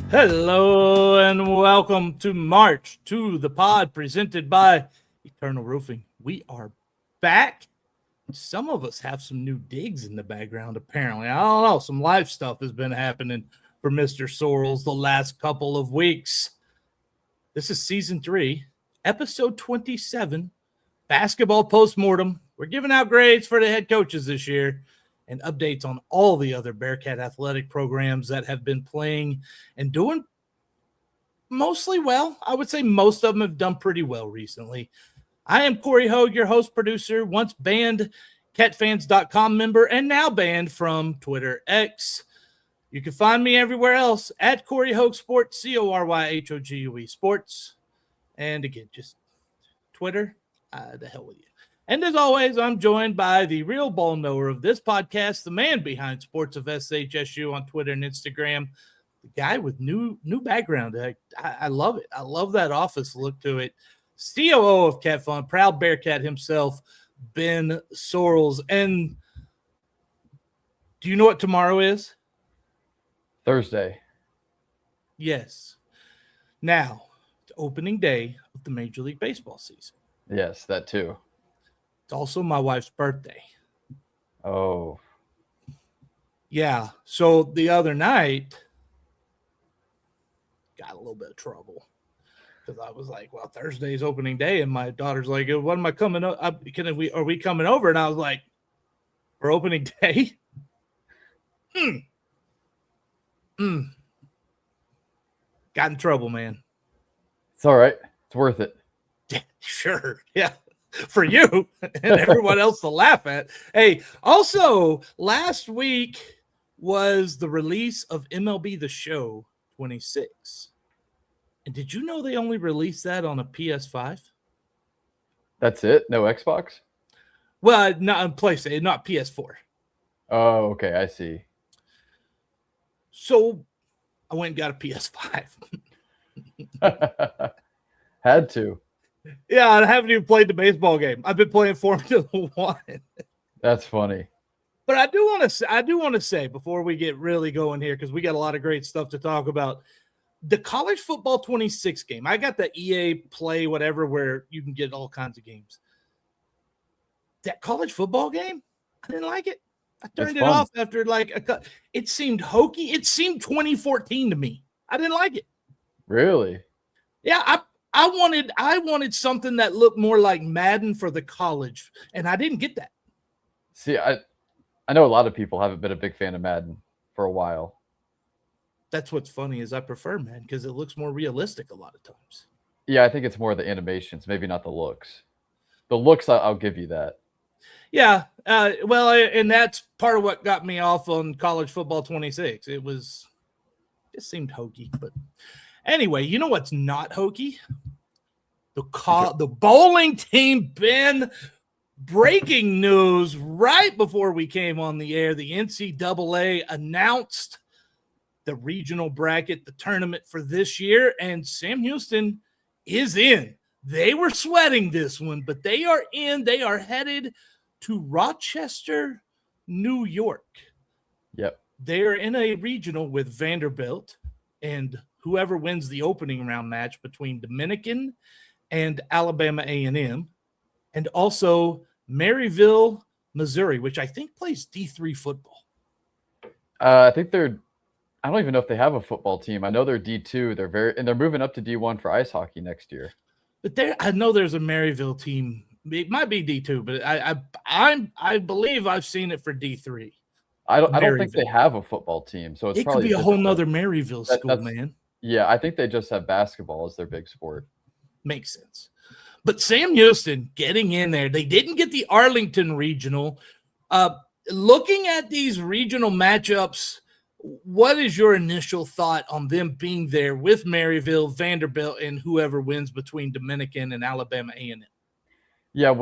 Hello and welcome to March to the Pod presented by Eternal Roofing. We are back. Some of us have some new digs in the background, apparently. I don't know. Some live stuff has been happening for Mr. Sorrells the last couple of weeks. This is season 3, episode 27, basketball post-mortem. We're giving out grades for the head coaches this year and updates on all the other Bearcat athletic programs that have been playing and doing mostly well. I would say most of them have done pretty well recently. I am Cory Hogue, your host, producer, once banned catfans.com member, and now banned from Twitter X. You can find me everywhere else at Cory Hogue Sports, CORYHOGUE Sports. And again, just Twitter, the hell with you. And as always, I'm joined by the real ball knower of this podcast, the man behind Sports of SHSU on Twitter and Instagram, the guy with new background. I love it. I love that office look to it. COO of Cat Fun, proud Bearcat himself, Ben Sorrells. And do you know what tomorrow is? Thursday. Yes. Now, it's opening day of the Major League Baseball season. Yes, that too. It's also my wife's birthday. Oh. Yeah. So the other night, got a little bit of trouble because I was like, well, Thursday's opening day. And my daughter's like, when am I coming up? Are we coming over? And I was like, for opening day? Got in trouble, man. It's all right. It's worth it. Sure. Yeah. For you and everyone else to laugh at. Hey, also, last week was the release of MLB The Show 26. And did you know they only released that on a PS5? That's it? No Xbox? Well, not on PlayStation, not PS4. Oh, okay. I see. So I went and got a PS5. Had to. Yeah, I haven't even played the baseball game. I've been playing Formula One. That's funny. But I do want to say before we get really going here, because we got a lot of great stuff to talk about. The college football 26 game. I got the EA Play whatever where you can get all kinds of games. That college football game, I didn't like it. I turned it off after it seemed hokey. It seemed 2014 to me. I didn't like it. Really? Yeah, I wanted something that looked more like Madden for the college, and I didn't get that. See, I know a lot of people haven't been a big fan of Madden for a while. That's what's funny is I prefer Madden because it looks more realistic a lot of times. Yeah, I think it's more the animations, maybe not the looks. The looks, I'll give you that. Yeah, and that's part of what got me off on college football 26. It seemed hokey, but anyway, you know what's not hokey? The bowling team, Ben. Breaking news right before we came on the air. The NCAA announced the regional bracket, the tournament for this year, and Sam Houston is in. They were sweating this one, but they are in. They are headed to Rochester, New York. Yep. They're in a regional with Vanderbilt and whoever wins the opening round match between Dominican and Alabama A&M, and also Maryville, Missouri, which I think plays D3 football. I think I don't even know if they have a football team. I know they're D2. They're moving up to D1 for ice hockey next year. But I know there's a Maryville team. It might be D2, but I believe I've seen it for D3. I don't think they have a football team, so it could be a whole nother Maryville school, man. Yeah, I think they just have basketball as their big sport. Makes sense. But Sam Houston getting in there. They didn't get the Arlington regional. Looking at these regional matchups, what is your initial thought on them being there with Maryville, Vanderbilt, and whoever wins between Dominican and Alabama A&M? Yeah,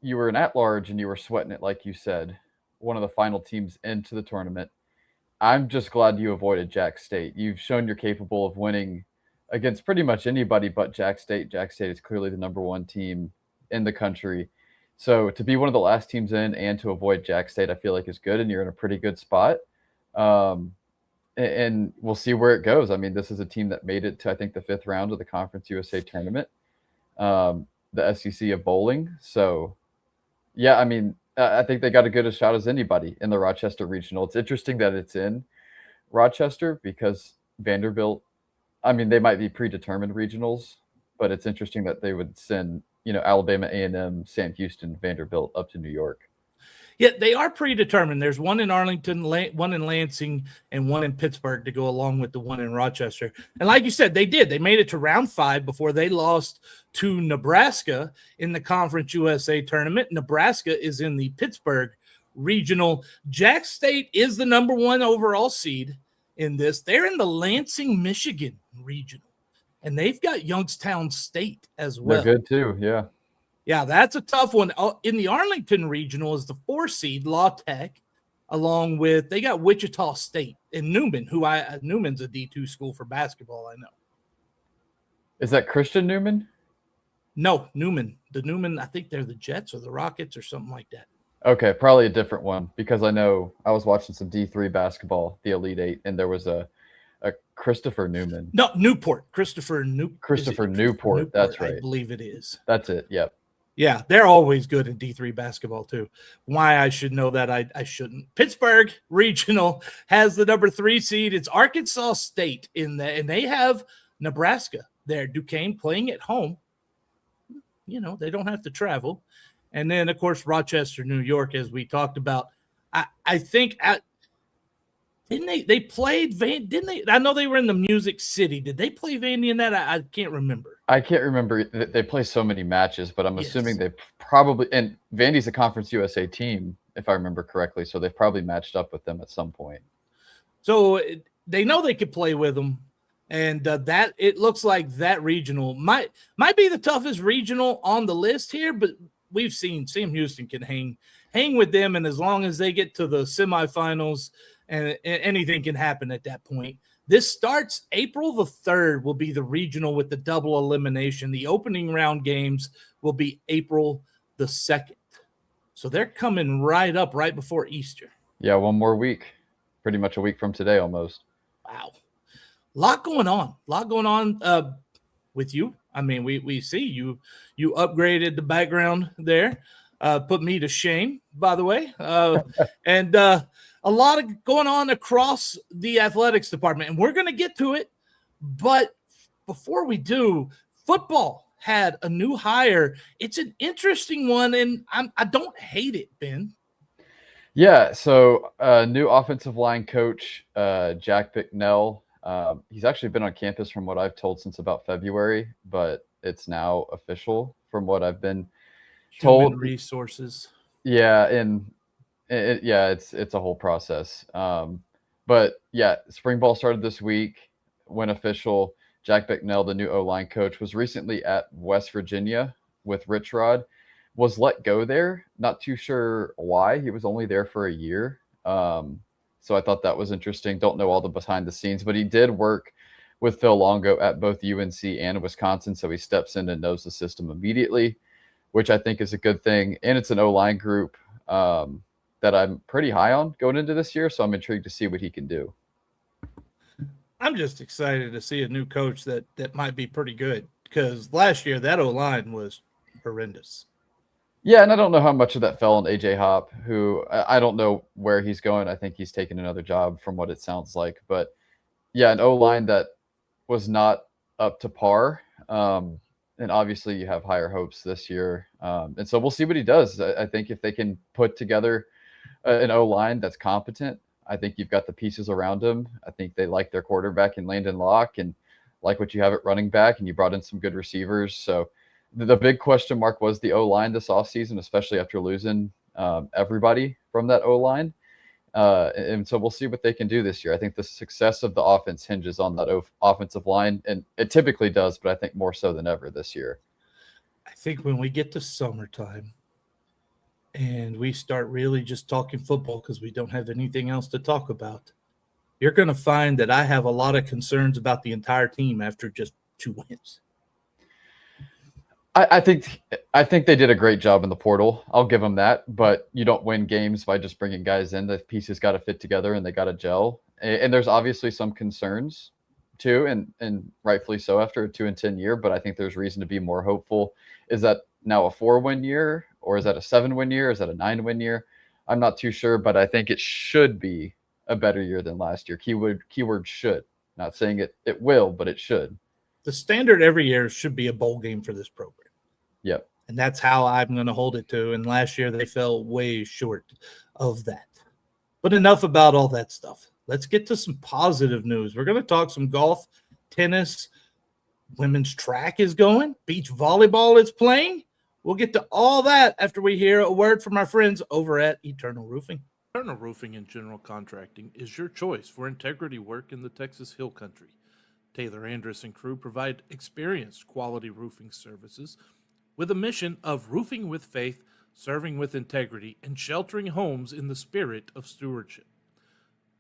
you were an at-large and you were sweating it, like you said. One of the final teams into the tournament. I'm just glad you avoided Jack State. You've shown you're capable of winning against pretty much anybody but Jack State. Jack State is clearly the number one team in the country. So to be one of the last teams in and to avoid Jack State, I feel like is good, and you're in a pretty good spot. And and we'll see where it goes. I mean, this is a team that made it to, I think, the 5th round of the Conference USA tournament, the SEC of bowling. So, yeah, I mean, I think they got as good a shot as anybody in the Rochester Regional. It's interesting that it's in Rochester because Vanderbilt, I mean, they might be predetermined regionals, but it's interesting that they would send, Alabama A&M, Sam Houston, Vanderbilt up to New York. Yeah, they are predetermined. There's one in Arlington, one in Lansing, and one in Pittsburgh to go along with the one in Rochester. And like you said, they did. They made it to round 5 before they lost to Nebraska in the Conference USA tournament. Nebraska is in the Pittsburgh regional. Jack State is the number 1 overall seed in this. They're in the Lansing, Michigan regional, and they've got Youngstown State as well. They're good too, yeah. Yeah, that's a tough one. In the Arlington regional is the 4 seed La Tech, along with they got Wichita State and Newman, Newman's a D2 school for basketball. I know. Is that Christian Newman? No, Newman. The Newman, I think they're the Jets or the Rockets or something like that. Okay, probably a different one because I know I was watching some D3 basketball, the Elite 8, and there was a Christopher Newman. No, Newport. Christopher Newport. That's right. I believe it is. That's it. Yep. Yeah, they're always good in D3 basketball too. Why I should know that, I shouldn't. Pittsburgh Regional has the number 3 seed. It's Arkansas State in there, and they have Nebraska there. Duquesne playing at home. They don't have to travel. And then, of course, Rochester, New York, as we talked about. I think they played didn't they? I know they were in the Music City. Did they play Vandy in that? I can't remember. I can't remember. They play so many matches, but I'm assuming they probably – and Vandy's a Conference USA team, if I remember correctly, so they've probably matched up with them at some point. So they know they could play with them, and that it looks like that regional might be the toughest regional on the list here, but we've seen Sam Houston can hang with them, and as long as they get to the semifinals, and anything can happen at that point. This starts April the 3rd will be the regional with the double elimination. The opening round games will be April the 2nd. So they're coming right up right before Easter. Yeah, one more week. Pretty much a week from today almost. Wow. A lot going on with you. I mean, we see you upgraded the background there. Put me to shame, by the way. And a lot of going on across the athletics department, and we're going to get to it. But before we do, football had a new hire. It's an interesting one, and I don't hate it, Ben. Yeah, so new offensive line coach, Jack Bicknell. He's actually been on campus from what I've told since about February, but it's now official from what I've been told. Human resources. Yeah, and it's a whole process. But yeah, spring ball started this week. When official, Jack Bicknell, the new O-line coach, was recently at West Virginia with Rich Rod, was let go there. Not too sure why. He was only there for a year. So I thought that was interesting. Don't know all the behind the scenes, but he did work with Phil Longo at both UNC and Wisconsin. So he steps in and knows the system immediately, which I think is a good thing. And it's an O-line group that I'm pretty high on going into this year. So I'm intrigued to see what he can do. I'm just excited to see a new coach that might be pretty good, because last year that O-line was horrendous. Yeah, and I don't know how much of that fell on AJ Hop, who I don't know where he's going. I think he's taking another job from what it sounds like. But yeah, an O-line that was not up to par. And obviously you have higher hopes this year. And so we'll see what he does. I think if they can put together an O-line that's competent, I think you've got the pieces around him. I think they like their quarterback in Landon Locke and like what you have at running back, and you brought in some good receivers. So the big question mark was the O-line this offseason, especially after losing everybody from that O-line. And so we'll see what they can do this year. I think the success of the offense hinges on that offensive line, and it typically does, but I think more so than ever this year. I think when we get to summertime and we start really just talking football because we don't have anything else to talk about, you're going to find that I have a lot of concerns about the entire team after just 2 wins. I think they did a great job in the portal. I'll give them that. But you don't win games by just bringing guys in. The pieces got to fit together and they got to gel. And there's obviously some concerns too, and rightfully so after a 2-10 year, but I think there's reason to be more hopeful. Is that now a 4-win year, or is that a 7-win year? Is that a 9-win year? I'm not too sure, but I think it should be a better year than last year. Keyword should. Not saying it will, but it should. The standard every year should be a bowl game for this program. Yep. And that's how I'm going to hold it to. And last year they fell way short of that. But enough about all that stuff. Let's get to some positive news. We're going to talk some golf, tennis, women's track is going, beach volleyball is playing. We'll get to all that after we hear a word from our friends over at Eternal Roofing. Eternal Roofing and General Contracting is your choice for integrity work in the Texas Hill Country. Taylor Andrus and crew provide experienced quality roofing services with a mission of roofing with faith, serving with integrity, and sheltering homes in the spirit of stewardship.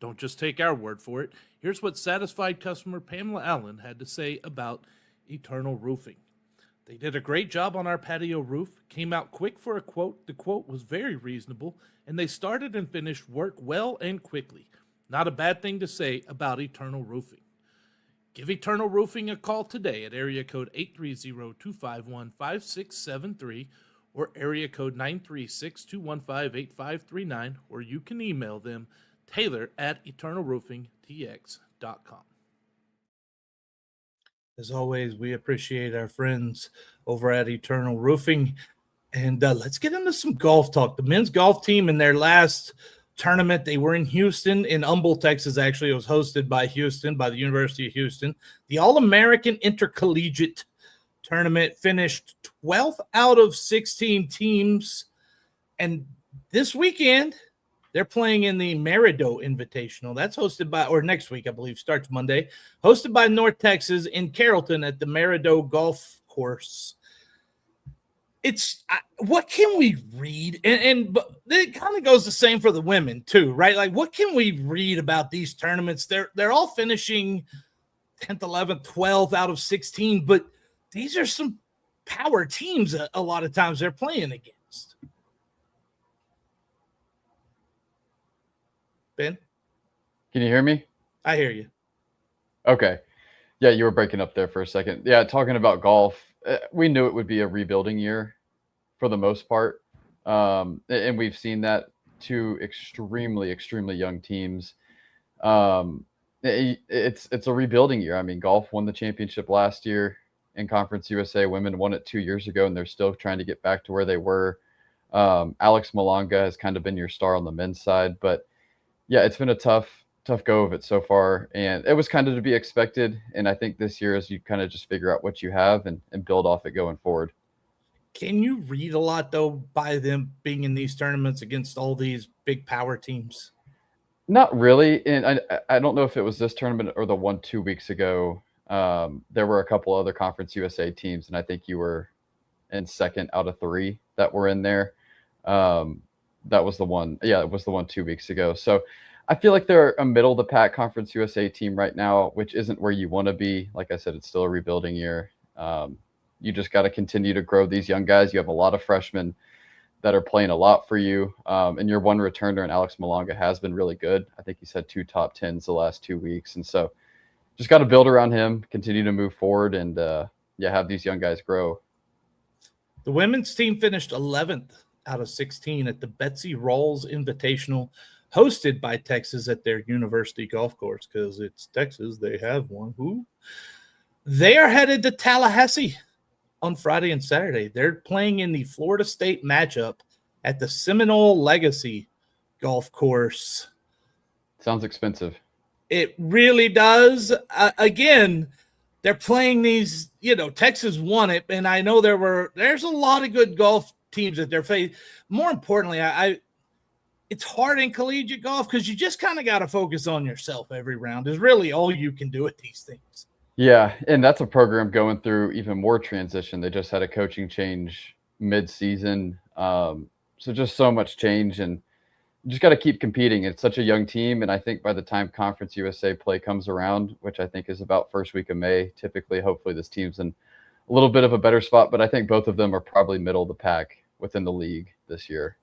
Don't just take our word for it. Here's what satisfied customer Pamela Allen had to say about Eternal Roofing. They did a great job on our patio roof, came out quick for a quote. The quote was very reasonable, and they started and finished work well and quickly. Not a bad thing to say about Eternal Roofing. Give Eternal Roofing a call today at area code 830-251-5673 or area code 936-215-8539, or you can email them taylor@eternalroofingtx.com. As always, we appreciate our friends over at Eternal Roofing. And let's get into some golf talk. The men's golf team in their last tournament, they were in Houston, in Humble, Texas. Actually, it was hosted by Houston, by the University of Houston. The All-American Intercollegiate Tournament finished 12th out of 16 teams. And this weekend, they're playing in the Merido Invitational. That's hosted by, or next week, I believe, starts Monday, hosted by North Texas in Carrollton at the Merido Golf Course. It's what can we read? But it kind of goes the same for the women too, right? Like, what can we read about these tournaments? They're all finishing 10th, 11th, 12th out of 16, but these are some power teams a lot of times they're playing against. Ben? Can you hear me? I hear you. Okay. Yeah, you were breaking up there for a second. Yeah, talking about golf, we knew it would be a rebuilding year for the most part. And we've seen that two extremely, extremely young teams. It's a rebuilding year. I mean, golf won the championship last year in Conference USA. Women won it 2 years ago, and they're still trying to get back to where they were. Alex Malanga has kind of been your star on the men's side, but yeah, it's been a tough go of it so far, and it was kind of to be expected. And I think this year is you kind of just figure out what you have and build off it going forward. Can you read a lot, though, by them being in these tournaments against all these big power teams? Not really. And I don't know if it was this tournament or the one 2 weeks ago. There were a couple other Conference USA teams, and I think you were in second out of 3 that were in there. That was the one. Yeah, it was the one 2 weeks ago. So I feel like they're a middle of the pack Conference USA team right now, which isn't where you want to be. Like I said, it's still a rebuilding year. You just got to continue to grow these young guys. You have a lot of freshmen that are playing a lot for you. And your one returner in Alex Malanga has been really good. I think he's had 2 top 10s the last 2 weeks. And so just got to build around him, continue to move forward, and have these young guys grow. The women's team finished 11th out of 16 at the Betsy Rawls Invitational, hosted by Texas at their university golf course, because it's Texas. They have one. Who? They are headed to Tallahassee on Friday and Saturday. They're playing in the Florida State matchup at the Seminole Legacy golf course. Sounds expensive. It really does. Again, they're playing these, Texas won it, and I know there's a lot of good golf teams that they're facing. More importantly, it's hard in collegiate golf because you just kind of got to focus on yourself every round is really all you can do at these things. Yeah, and that's a program going through even more transition. They just had a coaching change mid-season. So just so much change, and you just got to keep competing. It's such a young team, and I think by the time Conference USA play comes around, which I think is about first week of May, typically, hopefully this team's in a little bit of a better spot, but I think both of them are probably middle of the pack within the league this year.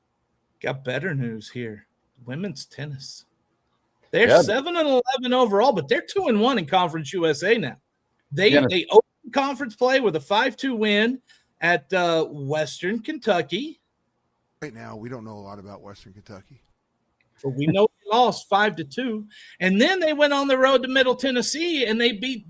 Got better news here. Women's tennis. They're Yeah. 7-11 overall, but they're 2-1 in Conference USA now. They opened conference play with a 5-2 win at Western Kentucky. Right now, we don't know a lot about Western Kentucky. But we know they lost 5-2. And then they went on the road to Middle Tennessee, and they beat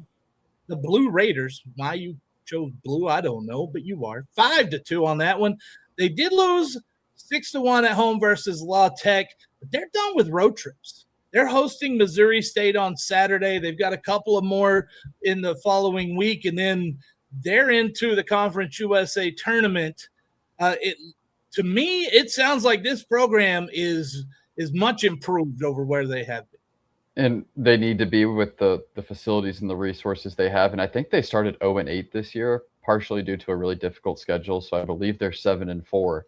the Blue Raiders. Why you chose blue, I don't know, but you are. 5-2 on that one. They did lose 6-1 at home versus La Tech, but they're done with road trips. They're hosting Missouri State on Saturday. They've got a couple of more in the following week, and then they're into the Conference USA tournament. To me, it sounds like this program is much improved over where they have been. And they need to be with the facilities and the resources they have. And I think they started 0-8 this year, partially due to a really difficult schedule. So I believe they're 7-4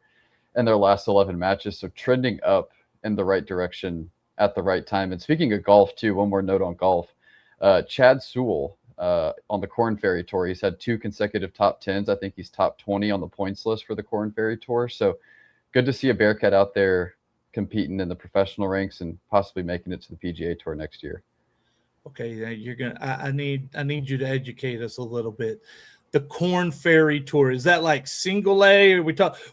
in their last 11 matches. So trending up in the right direction at the right time. And speaking of golf, too, one more note on golf. Chad Sewell on the Corn Ferry Tour, he's had 2 consecutive top 10s. I think he's top 20 on the points list for the Corn Ferry Tour. So good to see a Bearcat out there competing in the professional ranks and possibly making it to the PGA Tour next year. Okay, you're gonna. I need you to educate us a little bit. The Corn Ferry Tour, is that like single A,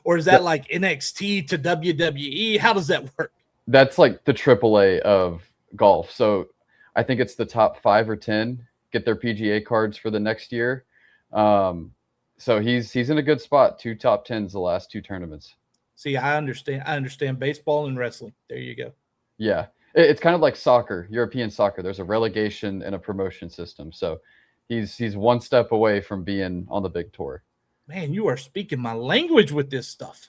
or is that like NXT to WWE? How does that work? That's like the AAA of golf. So I think it's the top 5 or 10 get their PGA cards for the next year. So he's in a good spot. 2 top 10s the last 2 tournaments. See, I understand baseball and wrestling. There you go. Yeah. It's kind of like soccer, European soccer. There's a relegation and a promotion system. So he's one step away from being on the big tour. Man, you are speaking my language with this stuff.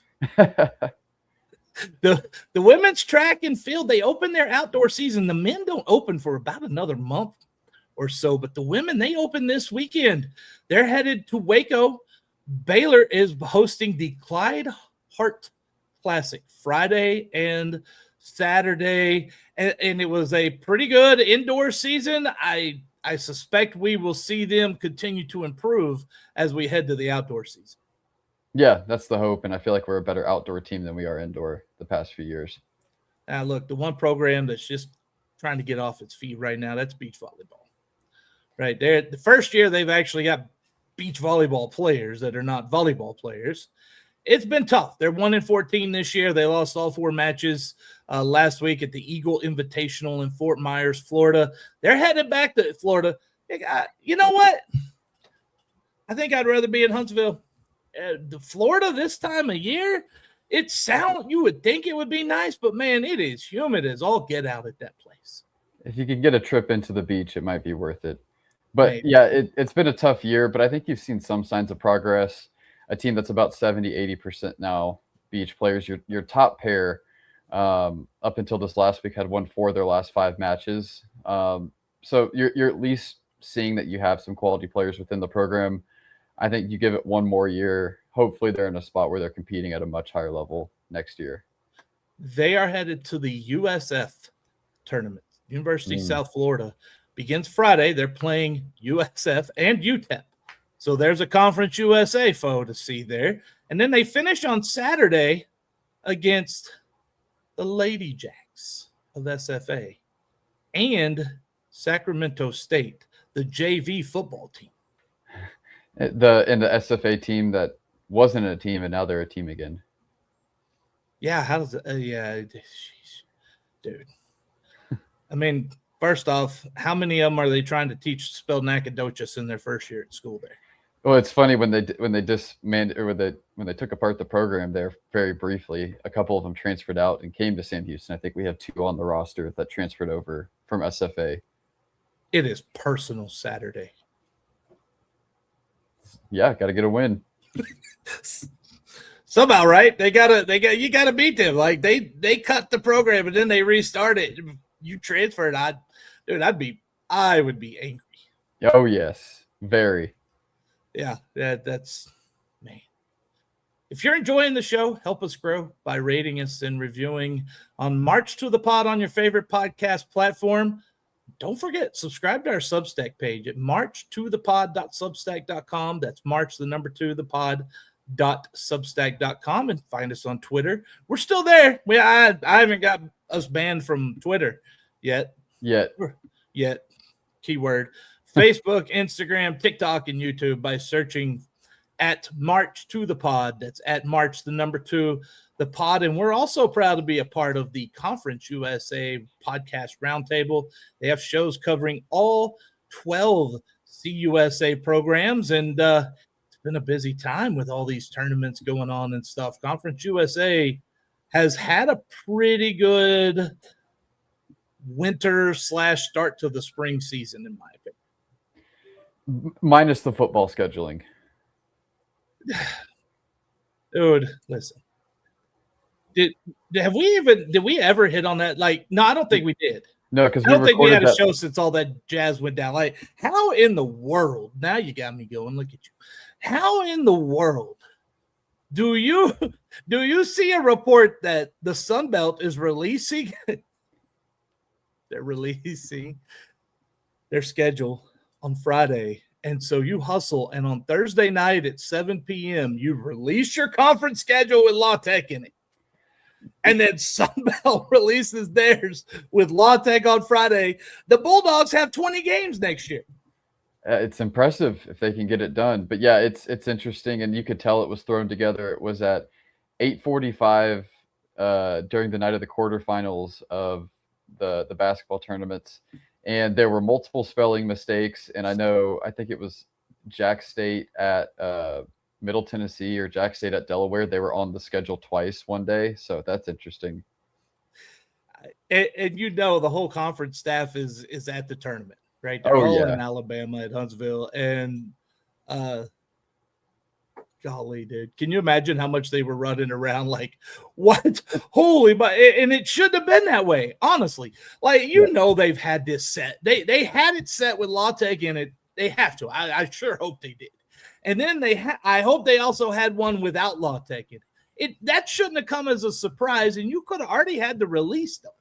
The women's track and field, they open their outdoor season. The men don't open for about another month or so, but the women, they open this weekend. They're headed to Waco. Baylor is hosting the Clyde Hart Classic Friday and Saturday, and it was a pretty good indoor season. I suspect we will see them continue to improve as we head to the outdoor season. Yeah, that's the hope, and I feel like we're a better outdoor team than we are indoor the past few years. Now, look, the one program that's just trying to get off its feet right now, that's beach volleyball. Right there, the first year they've actually got beach volleyball players that are not volleyball players. It's been tough. They're 1-14 this year. They lost all 4 matches last week at the Eagle Invitational in Fort Myers, Florida. They're headed back to Florida. You know what? I think I'd rather be in Huntsville. Florida this time of year, you would think it would be nice, but man, it is humid as all get out at that place. If you could get a trip into the beach, it might be worth it. But Maybe. yeah, it's been a tough year, but I think you've seen some signs of progress. A team that's about 70-80% now beach players. Your top pair up until this last week had won 4 of their last 5 matches. So you're at least seeing that you have some quality players within the program. I think you give it one more year. Hopefully they're in a spot where they're competing at a much higher level next year. They are headed to the USF tournament. University of South Florida begins Friday. They're playing USF and UTEP. So there's a Conference USA foe to see there. And then they finish on Saturday against the Lady Jacks of SFA and Sacramento State, the JV football team. The SFA team that wasn't a team and now they're a team again. Yeah, how does it? Yeah, dude. I mean, first off, how many of them are they trying to teach to spell Nacogdoches in their first year at school there? Well, it's funny when they took apart the program there very briefly. A couple of them transferred out and came to Sam Houston. I think we have 2 on the roster that transferred over from SFA. It is personal Saturday. Yeah, got to get a win. Somehow, right? You gotta beat them. Like they cut the program and then they restart it. You transferred, I would be angry. Oh yes, very. Yeah, that's man. If you're enjoying the show, help us grow by rating us and reviewing on March to the Pod on your favorite podcast platform. Don't forget, subscribe to our Substack page at marchtothepod.substack.com. That's March, the number 2, the pod.substack.com, and find us on Twitter. We're still there. I haven't got us banned from Twitter yet. Yet, keyword. Facebook, Instagram, TikTok, and YouTube by searching at March to the Pod. That's at March, the number 2, the Pod. And we're also proud to be a part of the Conference USA podcast roundtable. They have shows covering all 12 CUSA programs. And it's been a busy time with all these tournaments going on and stuff. Conference USA has had a pretty good winter / start to the spring season, in my opinion. Minus the football scheduling. Dude, listen. Did we ever hit on that? Like, no, I don't think we did. No, because I don't think we had a show since all that jazz went down. Like, how in the world? Now you got me going. Look at you. How in the world do you see a report that the Sun Belt is releasing? They're releasing their schedule on Friday. And so you hustle, and on Thursday night at 7 p.m., you release your conference schedule with La Tech in it. And then Sunbelt releases theirs with La Tech on Friday. The Bulldogs have 20 games next year. It's impressive if they can get it done. But, yeah, it's interesting, and you could tell it was thrown together. It was at 8:45 during the night of the quarterfinals of the basketball tournaments. And there were multiple spelling mistakes. And I think it was Jack State at Middle Tennessee or Jack State at Delaware. They were on the schedule twice one day. So that's interesting. And the whole conference staff is at the tournament, right? They're all in Alabama at Huntsville. And golly, dude, can you imagine how much they were running around like, what? Holy, but and it shouldn't have been that way, honestly. Like, they've had this set. They had it set with La Tech in it. They have to. I sure hope they did. And then I hope they also had one without La Tech in it. That shouldn't have come as a surprise, and you could have already had the release though.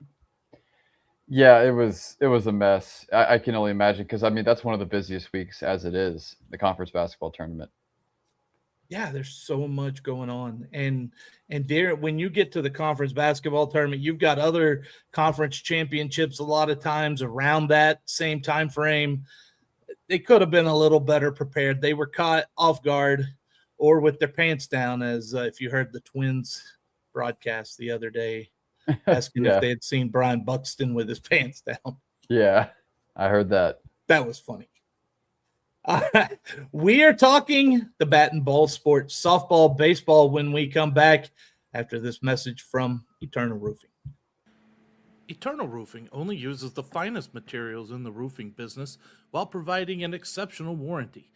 Yeah, it was a mess. I can only imagine because that's one of the busiest weeks as it is, the conference basketball tournament. Yeah, there's so much going on. And Darren, when you get to the conference basketball tournament, you've got other conference championships a lot of times around that same time frame. They could have been a little better prepared. They were caught off guard or with their pants down, as if you heard the Twins broadcast the other day, asking if they had seen Brian Buxton with his pants down. Yeah, I heard that. That was funny. We are talking the bat and ball sports, softball, baseball, when we come back after this message from Eternal Roofing. Eternal Roofing only uses the finest materials in the roofing business while providing an exceptional warranty.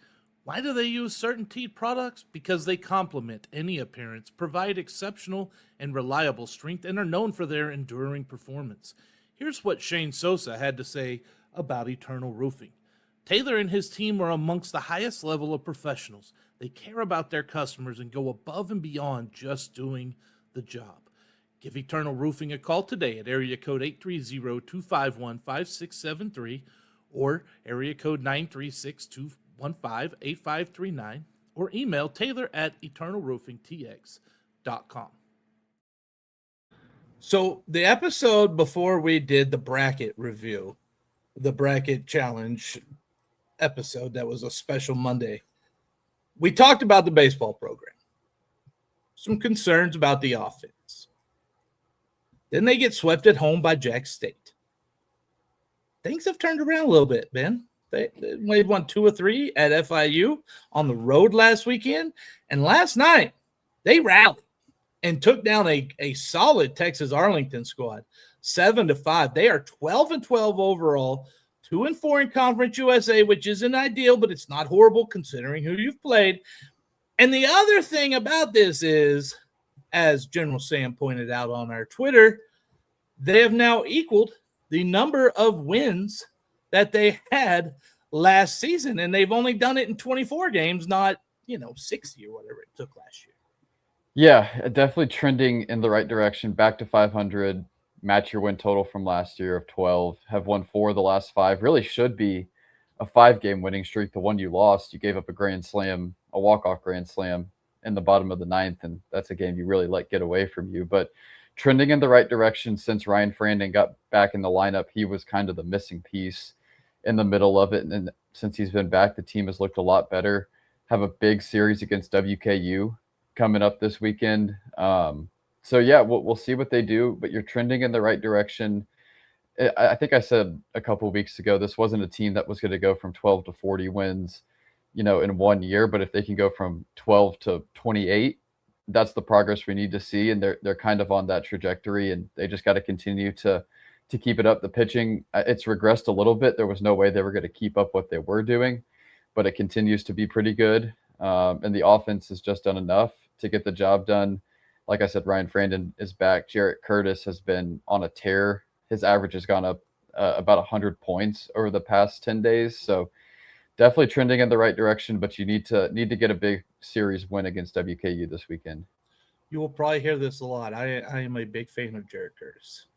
Why do they use CertainTeed products? Because they complement any appearance, provide exceptional and reliable strength, and are known for their enduring performance. Here's what Shane Sosa had to say about Eternal Roofing. Taylor and his team are amongst the highest level of professionals. They care about their customers and go above and beyond just doing the job. Give Eternal Roofing a call today at area code 830-251-5673 or area code 936-215-8539 or email Taylor at eternalroofingtx.com. So the episode before we did the bracket review, the bracket challenge episode, that was a special Monday, we talked about the baseball program, some concerns about the offense. Then they get swept at home by Jack State. Things have turned around a little bit, Ben. They won 2 or 3 at FIU on the road last weekend, and last night they rallied and took down a solid Texas Arlington squad, 7-5. They are 12-12 overall, 2-4 in Conference USA, which isn't ideal, but it's not horrible considering who you've played. And the other thing about this is, as General Sam pointed out on our Twitter, they have now equaled the number of wins that they had last season, and they've only done it in 24 games, not 60 or whatever it took last year. Yeah, definitely trending in the right direction, back to 500, match your win total from last year of 12, have won 4 of the last 5. Really should be a 5-game winning streak. The one you lost, you gave up a grand slam, a walk-off grand slam in the bottom of the 9th, and that's a game you really let get away from you. But trending in the right direction since Ryan Frandon got back in the lineup. He was kind of the missing piece in the middle of it. And since he's been back, the team has looked a lot better. Have a big series against WKU coming up this weekend. So yeah, we'll see what they do, but you're trending in the right direction. I think I said a couple of weeks ago, this wasn't a team that was going to go from 12 to 40 wins, in 1 year, but if they can go from 12 to 28, that's the progress we need to see. And they're kind of on that trajectory, and they just got to continue to keep it up. The pitching, it's regressed a little bit. There was no way they were going to keep up what they were doing, but it continues to be pretty good. And the offense has just done enough to get the job done. Like I said, Ryan Frandon is back. Jarrett Curtis has been on a tear. His average has gone up about 100 points over the past 10 days. So definitely trending in the right direction, but you need to get a big series win against WKU this weekend. You will probably hear this a lot. I am a big fan of Jarrett Curtis.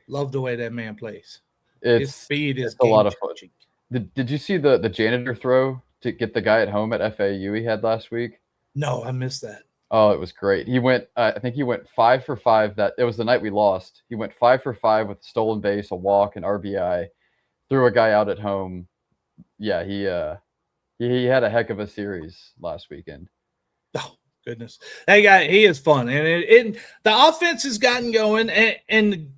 Love the way that man plays. His speed is a lot of fun. game-changing. Did you see the janitor throw to get the guy at home at FAU he had last week? No, I missed that. Oh, it was great. He went, I think he went 5 for 5. It was the night we lost. He went 5 for 5 with a stolen base, a walk, an RBI, threw a guy out at home. Yeah, he had a heck of a series last weekend. Oh, goodness. That guy, he is fun. And the offense has gotten going, and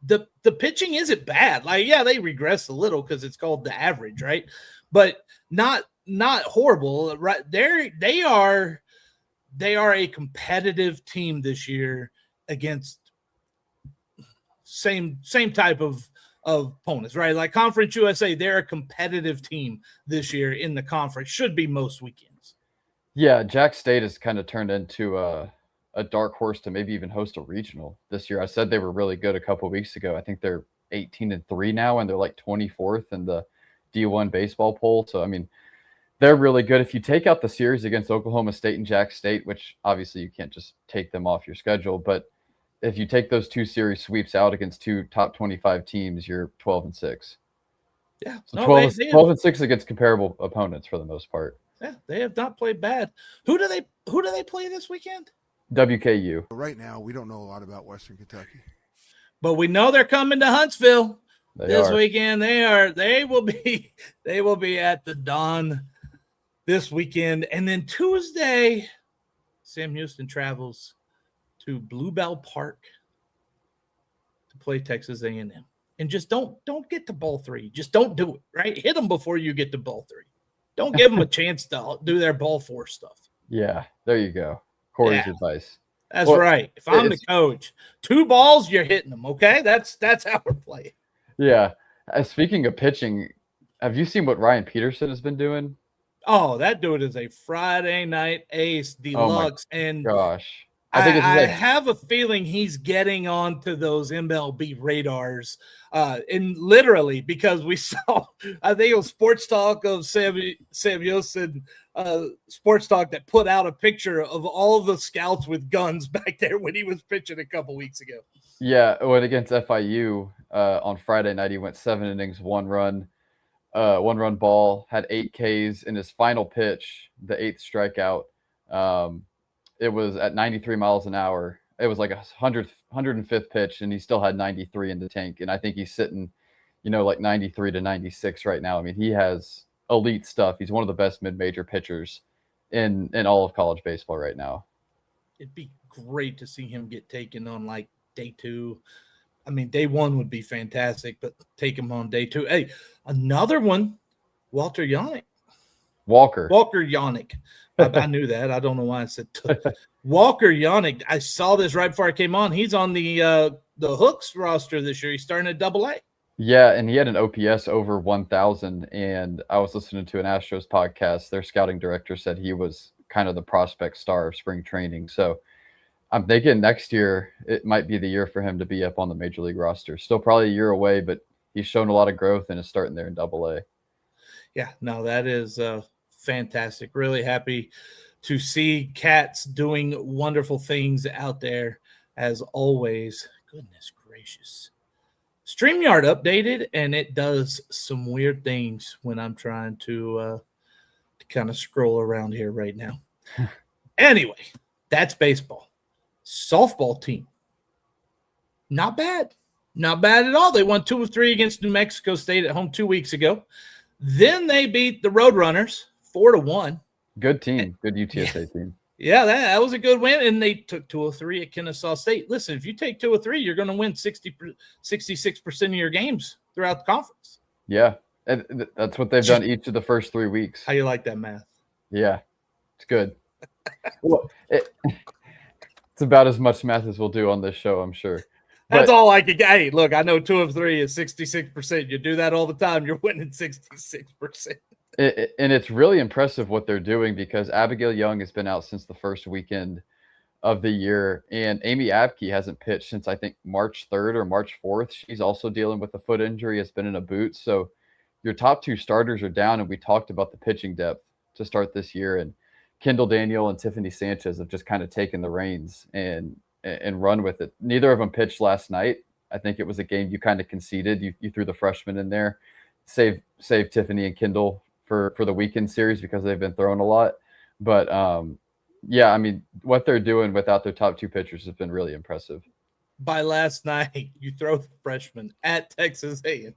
the pitching isn't bad. Like, yeah, they regressed a little because it's called the average, right? But not horrible. Right? They are a competitive team this year against same type of opponents, right? Like Conference USA, they're a competitive team this year in the conference. Should be most weekends. Yeah, Jack State has kind of turned into a dark horse to maybe even host a regional this year. I said they were really good a couple of weeks ago. I think they're 18-3 now, and they're like 24th in the D1 baseball poll. So, I mean, they're really good. If you take out the series against Oklahoma State and Jack State, which obviously you can't just take them off your schedule, but if you take those two series sweeps out against two top 25 teams, you're 12-6. Yeah. So 12-6 against comparable opponents for the most part. Yeah, they have not played bad. Who do they play this weekend? WKU. Right now, we don't know a lot about Western Kentucky. But we know they're coming to Huntsville this weekend. They will be at the Dawn this weekend. And then Tuesday, Sam Houston travels to Bluebell Park to play Texas A&M. And just don't get to ball 3. Just don't do it, right? Hit them before you get to ball 3. Don't give them a chance to do their ball 4 stuff. Yeah, there you go. Cory's advice. That's right. If I'm the coach, 2 balls, you're hitting them, okay? That's how we're playing. Yeah. Speaking of pitching, have you seen what Ryan Peterson has been doing? Oh, that dude is a Friday night ace deluxe. And gosh. I have a feeling he's getting onto those MLB radars. And literally, because we saw, I think it was Sports Talk of Sam Houston, Sports Talk, that put out a picture of all the scouts with guns back there when he was pitching a couple weeks ago. Yeah, when against FIU on Friday night, he went 7 innings, 1 run ball, had 8 Ks in his final pitch, the 8th strikeout. It was at 93 miles an hour. It was like a 105th pitch, and he still had 93 in the tank. And I think he's sitting, like 93 to 96 right now. I mean, he has elite stuff. He's one of the best mid-major pitchers in all of college baseball right now. It'd be great to see him get taken on like day 2. I mean, day 1 would be fantastic, but take him on day 2. Hey, another one, Walker Yannick. I knew that. I don't know why I said Walker Yannick. I saw this right before I came on. He's on the Hooks roster this year. He's starting at AA. Yeah, and he had an OPS over 1,000. And I was listening to an Astros podcast. Their scouting director said he was kind of the prospect star of spring training. So I'm thinking next year it might be the year for him to be up on the major league roster. Still probably a year away, but he's shown a lot of growth and is starting there in AA. Yeah, no, that is fantastic. Really happy to see Cats doing wonderful things out there as always. Goodness gracious. StreamYard updated, and it does some weird things when I'm trying to kind of scroll around here right now. Anyway, that's baseball. Softball team Not bad. Not bad at all. They won 2 of 3 against New Mexico State at home 2 weeks ago. Then they beat the Roadrunners 4-1. Good team. Good UTSA team. Yeah, that was a good win. And they took 2 of 3 at Kennesaw State. Listen, if you take 2 of 3, you're going to win 66% of your games throughout the conference. Yeah. And that's what they've done each of the first 3 weeks. How you like that math? Yeah, it's good. Well, it's about as much math as we'll do on this show, I'm sure. That's all I can get. Hey, look, I know 2 of 3 is 66%. You do that all the time, you're winning 66%. And it's really impressive what they're doing because Abigail Young has been out since the first weekend of the year, and Amy Abke hasn't pitched since I think March 3rd or March 4th. She's also dealing with a foot injury. Has been in a boot. So your top 2 starters are down, and we talked about the pitching depth to start this year, and Kendall Daniel and Tiffany Sanchez have just kind of taken the reins and run with it. Neither of them pitched last night. I think it was a game you kind of conceded. You threw the freshmen in there, save Tiffany and Kendall for the weekend series because they've been throwing a lot. But yeah, I mean, what they're doing without their top 2 pitchers has been really impressive. By last night, you throw the freshman at Texas A&M.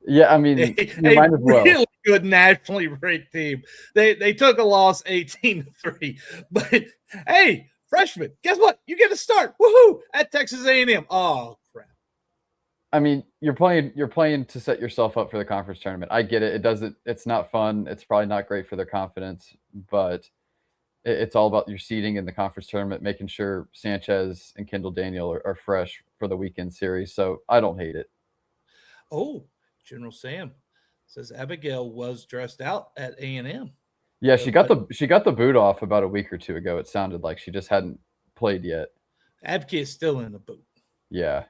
Yeah, I mean, you might as well. Really good nationally ranked team. They took a loss 18-3. But hey, freshman, guess what? You get a start. Woohoo! At Texas A&M. Oh crap. I mean, you're playing to set yourself up for the conference tournament. I get it. It's not fun. It's probably not great for their confidence, but it's all about your seeding in the conference tournament, making sure Sanchez and Kendall Daniel are fresh for the weekend series. So I don't hate it. Oh, General Sam says Abigail was dressed out at A&M. Yeah, she got the boot off about a week or 2 ago. It sounded like she just hadn't played yet. Abke is still in the boot. Yeah.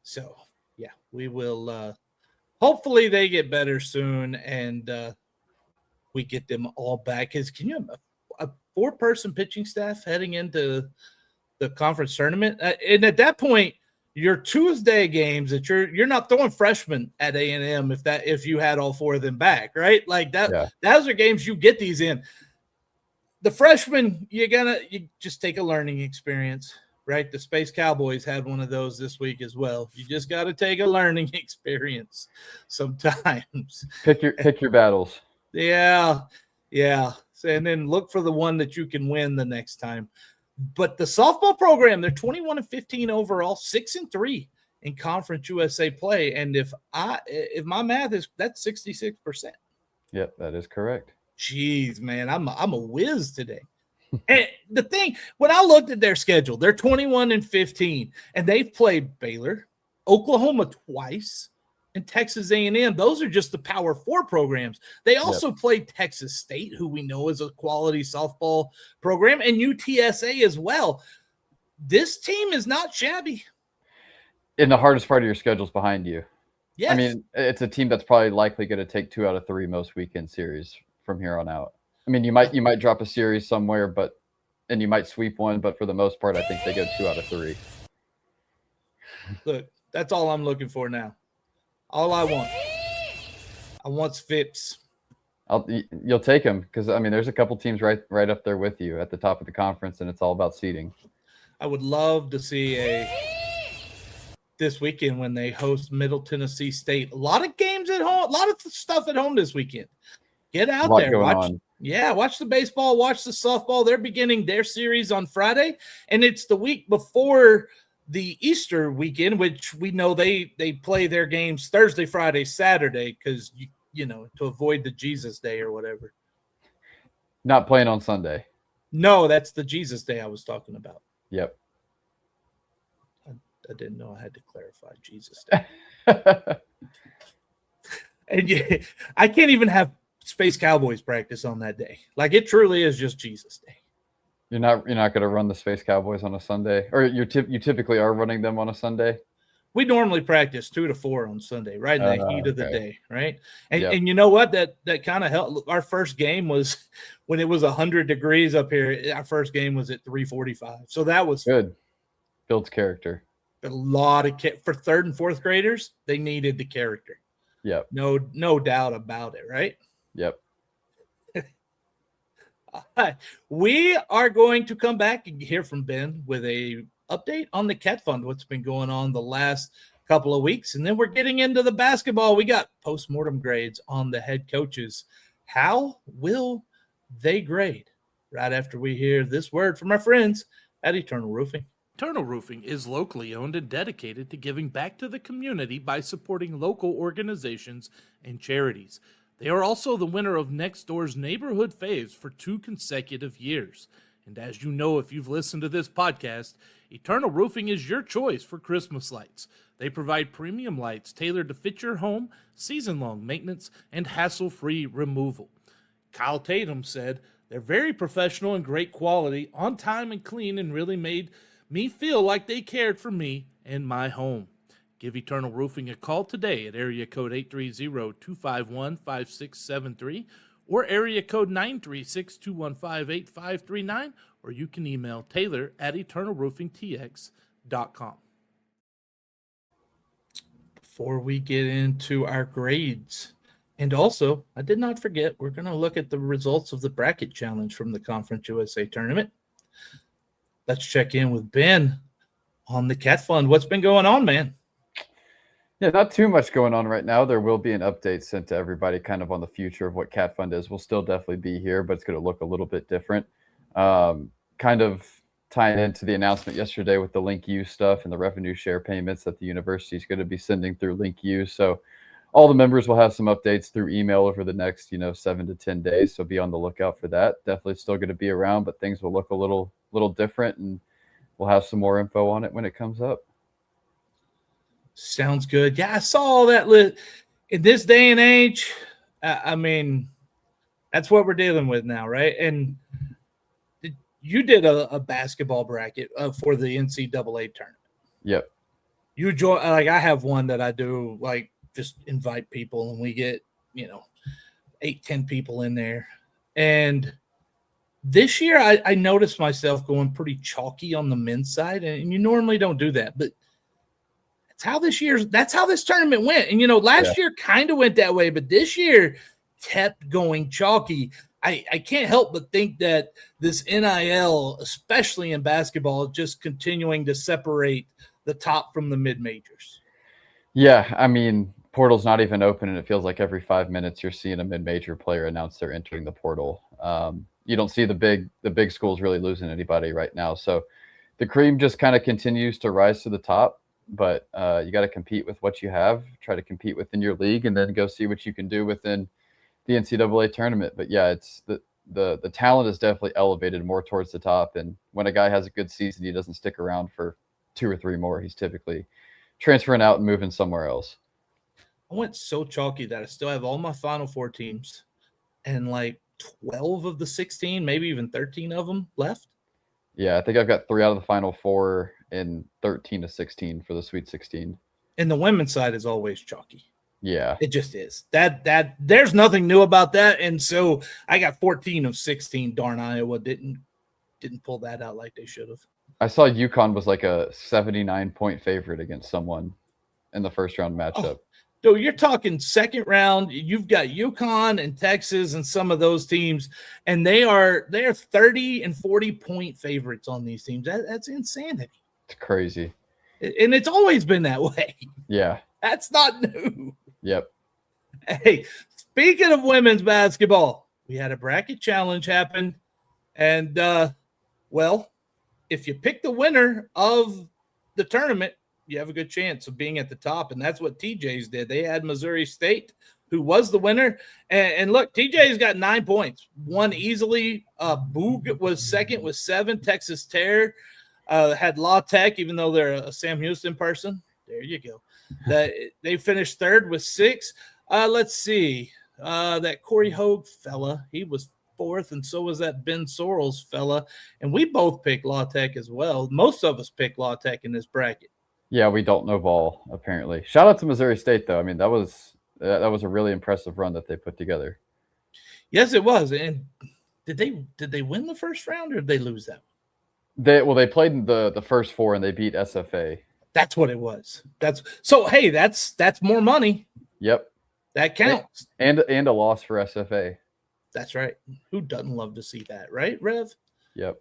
So yeah, we will hopefully they get better soon and we get them all back. Can you have a 4-person pitching staff heading into the conference tournament? And at that point, your Tuesday games that you're not throwing freshmen at A&M if you had all 4 of them back, right? Like that. Yeah. Those are games you get these in. The freshmen, you just take a learning experience, right? The Space Cowboys had one of those this week as well. You just got to take a learning experience sometimes. Pick your battles. Yeah. And then look for the one that you can win the next time. But the softball program, they're 21-15 overall, 6-3 in Conference USA play. And if my math is, that's 66%. Yep, that is correct. Jeez, man, I'm a whiz today. And the thing, when I looked at their schedule, they're 21-15, and they've played Baylor, Oklahoma twice, and Texas A&M. Those are just the Power 4 programs. They also played Texas State, who we know is a quality softball program, and UTSA as well. This team is not shabby. And the hardest part of your schedule is behind you. Yes. I mean, it's a team that's probably likely going to take 2 out of 3 most weekend series from here on out. I mean, you might drop a series somewhere, and you might sweep one, but for the most part, I think they go 2 out of 3. Look, that's all I'm looking for now. All I want Phipps. You'll take them because, I mean, there's a couple teams right up there with you at the top of the conference, and it's all about seeding. I would love to see this weekend when they host Middle Tennessee State. A lot of games at home, a lot of stuff at home this weekend. Get out there. Watch the baseball, watch the softball. They're beginning their series on Friday, and it's the week before the Easter weekend, which we know they play their games Thursday, Friday, Saturday, because you know, to avoid the Jesus Day or whatever. Not playing on Sunday. No, that's the Jesus Day I was talking about. Yep. I didn't know I had to clarify Jesus Day. And I can't even have Space Cowboys practice on that day. Like, it truly is just Jesus Day. You're not going to run the Space Cowboys on a Sunday, or you typically are running them on a Sunday. We normally practice 2 to 4 on Sunday, right in the heat of the day, right? And you know what? That kind of helped. Our first game was when it was 100 degrees up here. Our first game was at 3:45, so that was good. Builds character. A lot of for 3rd and 4th graders, they needed the character. Yep. No doubt about it, right? Yep. All right. We are going to come back and hear from Ben with a update on the Cat Fund, what's been going on the last couple of weeks. And then we're getting into the basketball. We got post-mortem grades on the head coaches. How will they grade? Right after we hear this word from our friends at Eternal Roofing. Eternal Roofing is locally owned and dedicated to giving back to the community by supporting local organizations and charities. They are also the winner of Next Door's Neighborhood Faves for 2 consecutive years. And as you know, if you've listened to this podcast, Eternal Roofing is your choice for Christmas lights. They provide premium lights tailored to fit your home, season-long maintenance, and hassle-free removal. Kyle Tatum said, "They're very professional and great quality, on time and clean, and really made me feel like they cared for me and my home." Give Eternal Roofing a call today at area code 830-251-5673 or area code 936-215-8539, or you can email Taylor at eternalroofingtx.com. Before we get into our grades, and also, I did not forget, we're going to look at the results of the bracket challenge from the Conference USA tournament. Let's check in with Ben on the Cat Fund. What's been going on, man? Yeah, not too much going on right now. There will be an update sent to everybody kind of on the future of what Cat Fund is. We'll still definitely be here, but it's going to look a little bit different. Kind of tying into the announcement yesterday with the Link U stuff and the revenue share payments that the university is going to be sending through Link U. So all the members will have some updates through email over the next, 7 to 10 days. So be on the lookout for that. Definitely still going to be around, but things will look a little different, and we'll have some more info on it when it comes up. Sounds good. Yeah, I saw all that in this day and age. I mean, that's what we're dealing with now, right? And you did a basketball bracket for the NCAA tournament. Yep. You join, like I have one that I do, like just invite people, and we get 8-10 people in there. And this year, I noticed myself going pretty chalky on the men's side, and you normally don't do that, but that's how this tournament went. And last year kind of went that way, but this year kept going chalky. I can't help but think that this NIL, especially in basketball, is just continuing to separate the top from the mid-majors. Yeah, I mean, portal's not even open, and it feels like every 5 minutes you're seeing a mid-major player announce they're entering the portal. You don't see the big schools really losing anybody right now. So the cream just kind of continues to rise to the top, but you got to compete with what you have, try to compete within your league, and then go see what you can do within the NCAA tournament. But yeah, it's the talent is definitely elevated more towards the top. And when a guy has a good season, he doesn't stick around for 2 or 3 more. He's typically transferring out and moving somewhere else. I went so chalky that I still have all my Final Four teams and like 12 of the 16, maybe even 13 of them left. Yeah, I think I've got 3 out of the Final Four and 13 to 16 for the Sweet 16. And the women's side is always chalky. Yeah. It just is. That there's nothing new about that. And so I got 14 of 16. Darn, Iowa didn't pull that out like they should have. I saw UConn was like a 79-point favorite against someone in the first round matchup. So you're talking second round. You've got UConn and Texas and some of those teams, and they are 30 and 40-point favorites on these teams. That's insanity. It's crazy. And it's always been that way. Yeah. That's not new. Yep. Hey, speaking of women's basketball, we had a bracket challenge happen. And, if you pick the winner of the tournament, you have a good chance of being at the top. And that's what TJ's did. They had Missouri State, who was the winner. And look, TJ's got 9 points, won easily. Hogue was second with 7. Texas Tech had La Tech, even though they're a Sam Houston person. There you go. They finished third with 6. Let's see. That Cory Hogue fella, he was 4th, and so was that Ben Sorrells fella. And we both picked La Tech as well. Most of us picked La Tech in this bracket. Yeah, we don't know ball, apparently. Shout out to Missouri State, though. I mean, that was a really impressive run that they put together. Yes, it was. And did they win the first round, or did they lose that one? They played in the first 4, and they beat SFA. That's what it was. That's more money. Yep. That counts. And a loss for SFA. That's right. Who doesn't love to see that, right, Rev? Yep.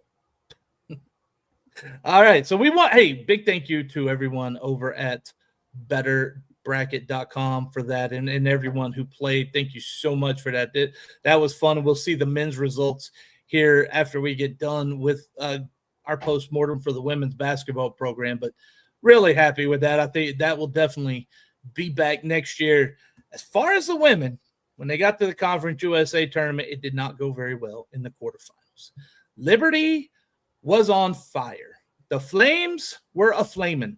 All right. So big thank you to everyone over at betterbracket.com for that and everyone who played. Thank you so much for that. That was fun. We'll see the men's results here after we get done with our postmortem for the women's basketball program. But really happy with that. I think that will definitely be back next year. As far as the women, when they got to the Conference USA tournament, it did not go very well in the quarterfinals. Liberty was on fire. The Flames were a-flamin'.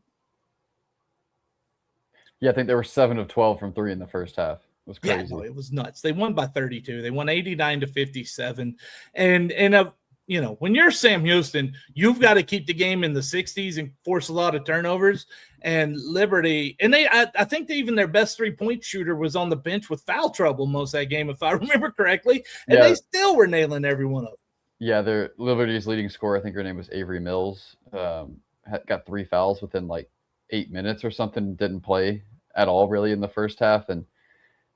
Yeah, I think they were 7 of 12 from 3 in the first half. It was crazy. Yeah, no, it was nuts. They won by 32. They won 89-57. And when you're Sam Houston, you've got to keep the game in the 60s and force a lot of turnovers. And Liberty, and I think even their best 3-point shooter was on the bench with foul trouble most of that game, if I remember correctly. And they still were nailing every one of them. Yeah, their Liberty's leading scorer, I think her name was Avery Mills, got 3 fouls within like 8 minutes or something. Didn't play at all really in the first half, and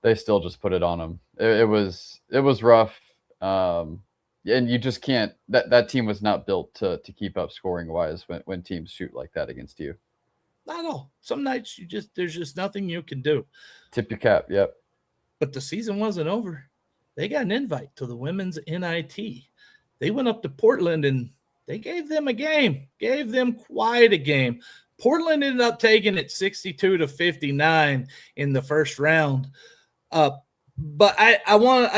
they still just put it on them. It was rough. And you just can't. That team was not built to keep up scoring wise when teams shoot like that against you. Not at all. Some nights there's just nothing you can do. Tip your cap. Yep. But the season wasn't over. They got an invite to the women's NIT. They went up to Portland and they gave them a game. Gave them quite a game. Portland ended up taking it 62-59 in the first round. But I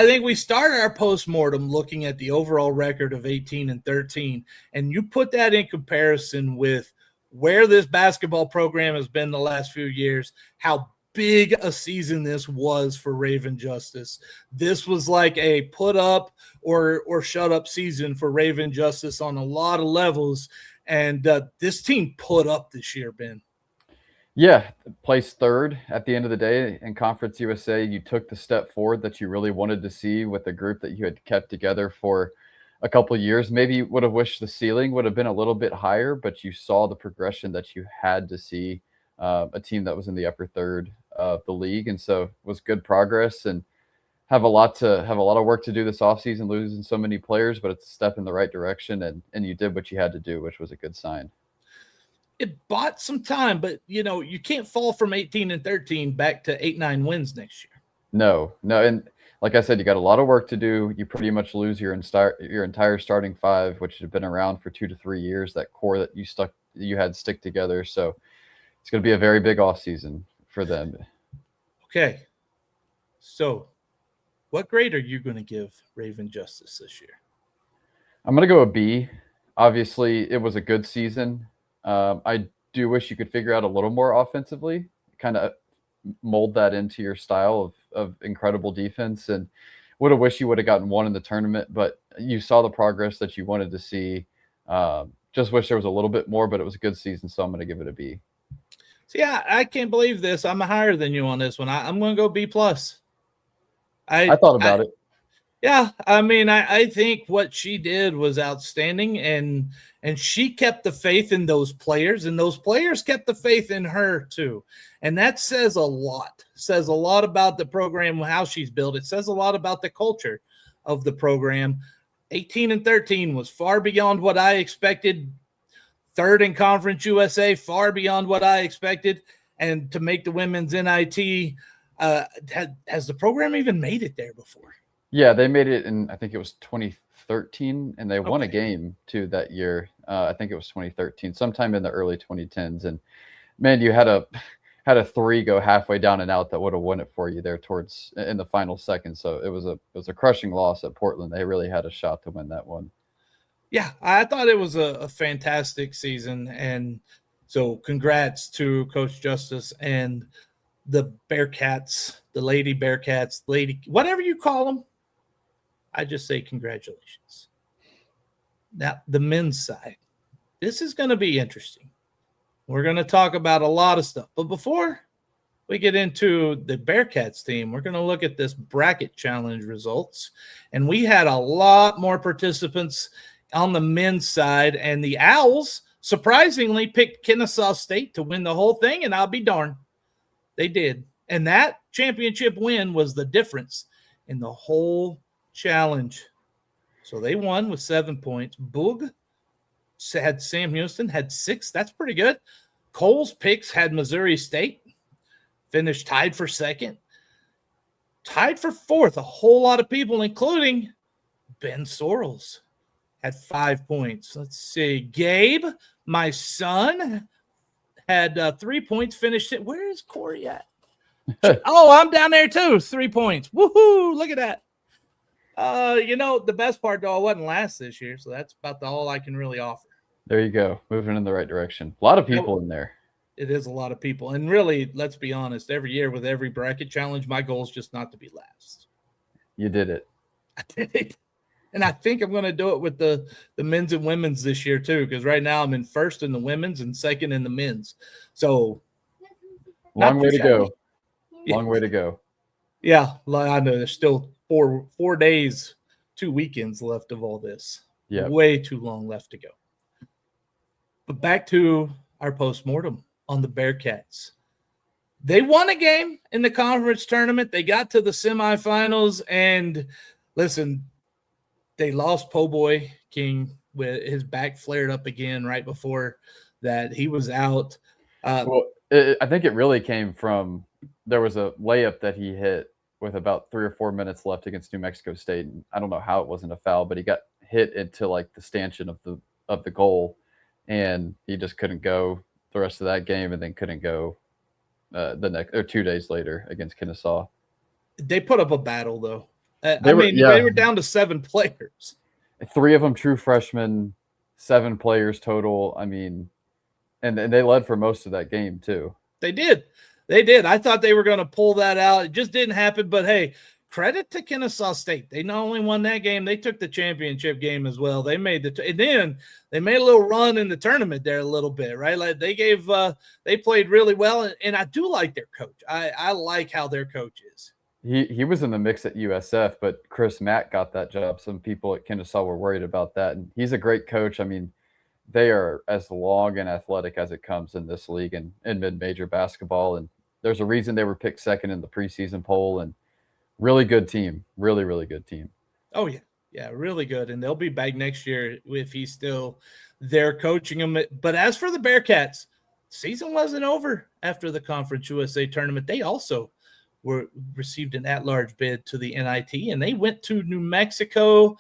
think we started our postmortem looking at the overall record of 18-13, and you put that in comparison with where this basketball program has been the last few years, how big a season this was for Raven Justice. This was like a put up or shut up season for Raven Justice on a lot of levels, and this team put up this year, Ben. Yeah, placed 3rd at the end of the day in Conference USA. You took the step forward that you really wanted to see with the group that you had kept together for a couple of years. Maybe you would have wished the ceiling would have been a little bit higher, but you saw the progression that you had to see, a team that was in the upper third of the league. And so it was good progress, and have a lot of work to do this offseason, losing so many players, but it's a step in the right direction. And you did what you had to do, which was a good sign. It bought some time, but you can't fall from 18-13 back to 8-9 wins next year. No. And like I said, you got a lot of work to do. You pretty much lose your entire starting 5, which had been around for 2 to 3 years, that core that you had stick together. So it's going to be a very big offseason for them. Okay. So what grade are you going to give Raven Justice this year? I'm going to go a B. Obviously, it was a good season. I do wish you could figure out a little more offensively, kind of mold that into your style of incredible defense, and would have wished you would have gotten 1 in the tournament, but you saw the progress that you wanted to see. Just wish there was a little bit more, but it was a good season, so I'm going to give it a B. See, I can't believe this. I'm higher than you on this one. I'm going to go B+. I thought about it. Yeah, I mean, I think what she did was outstanding, and she kept the faith in those players, and those players kept the faith in her too. And that says a lot. Says a lot about the program, how she's built. It says a lot about the culture of the program. 18-13 was far beyond what I expected. 3rd in Conference USA, far beyond what I expected. And to make the women's NIT, has the program even made it there before? Yeah, they made it in, I think it was 2013, and they won a game too that year. I think it was 2013, sometime in the early 2010s. And man, you had a 3 go halfway down and out that would have won it for you there towards in the final second. So it was a crushing loss at Portland. They really had a shot to win that one. Yeah, I thought it was a fantastic season, and so congrats to Coach Justice and the Bearcats, the Lady Bearcats, whatever you call them. I just say congratulations. Now, the men's side. This is going to be interesting. We're going to talk about a lot of stuff. But before we get into the Bearcats team, we're going to look at this bracket challenge results. And we had a lot more participants on the men's side. And the Owls surprisingly picked Kennesaw State to win the whole thing. And I'll be darned, they did. And that championship win was the difference in the whole challenge. So they won with 7 points. Boog had Sam Houston, had 6. That's pretty good. Cole's picks had Missouri State, finished tied for 2nd. Tied for 4th, a whole lot of people, including Ben Sorrells, had 5 points. Let's see. Gabe, my son, had 3 points, finished it. Where is Cory at? Oh, I'm down there too. 3 points. Woohoo! Look at that. The best part, though, I wasn't last this year, so that's about all I can really offer. There you go. Moving in the right direction. A lot of people in there. It is a lot of people. And really, let's be honest, every year with every bracket challenge, my goal is just not to be last. You did it. I did it. And I think I'm going to do it with the men's and women's this year, too, because right now I'm in 1st in the women's and 2nd in the men's. So, long way to go. Yeah. Long way to go. Yeah, I know there's still 4 days, 2 weekends left of all this. Yeah. Way too long left to go. But back to our postmortem on the Bearcats. They won a game in the conference tournament. They got to the semifinals, and listen, they lost Po' Boy King with his back flared up again right before that. He was out. I think it really came from there was a layup that he hit with about 3 or 4 minutes left against New Mexico State. And I don't know how it wasn't a foul, but he got hit into like the stanchion of the goal, and he just couldn't go the rest of that game, and then couldn't go the next or 2 days later against Kennesaw. They put up a battle though. They were down to 7 players. 3 of them true freshmen, 7 players total. I mean, and they led for most of that game too. They did. I thought they were going to pull that out. It just didn't happen. But hey, credit to Kennesaw State. They not only won that game, they took the championship game as well. They made and then they made a little run in the tournament there a little bit, right? Like they played really well, and I do like their coach. I like how their coach is. He was in the mix at USF, but Chris Mack got that job. Some people at Kennesaw were worried about that, and he's a great coach. I mean, they are as long and athletic as it comes in this league and in mid-major basketball, and there's a reason they were picked 2nd in the preseason poll, and really good team. Really, really good team. Oh, yeah. Yeah, really good. And they'll be back next year if he's still there coaching them. But as for the Bearcats, season wasn't over after the Conference USA tournament. They also received an at-large bid to the NIT, and they went to New Mexico.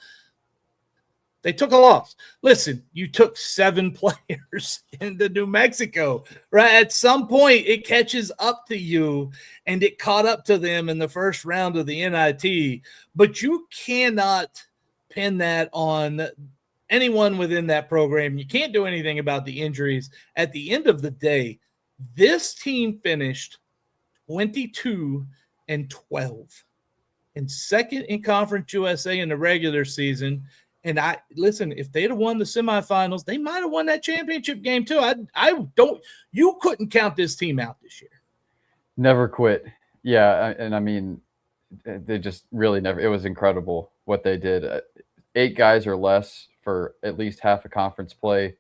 They took a loss. Listen, you took 7 players into New Mexico, right? At some point, it catches up to you, and it caught up to them in the first round of the NIT. But you cannot pin that on anyone within that program. You can't do anything about the injuries. At the end of the day, this team finished 22-12 and 2nd in Conference USA in the regular season. And if they'd have won the semifinals, they might have won that championship game too. You couldn't count this team out this year. Never quit. Yeah. And I mean, they just really never, it was incredible what they did. 8 guys or less for at least half a conference play.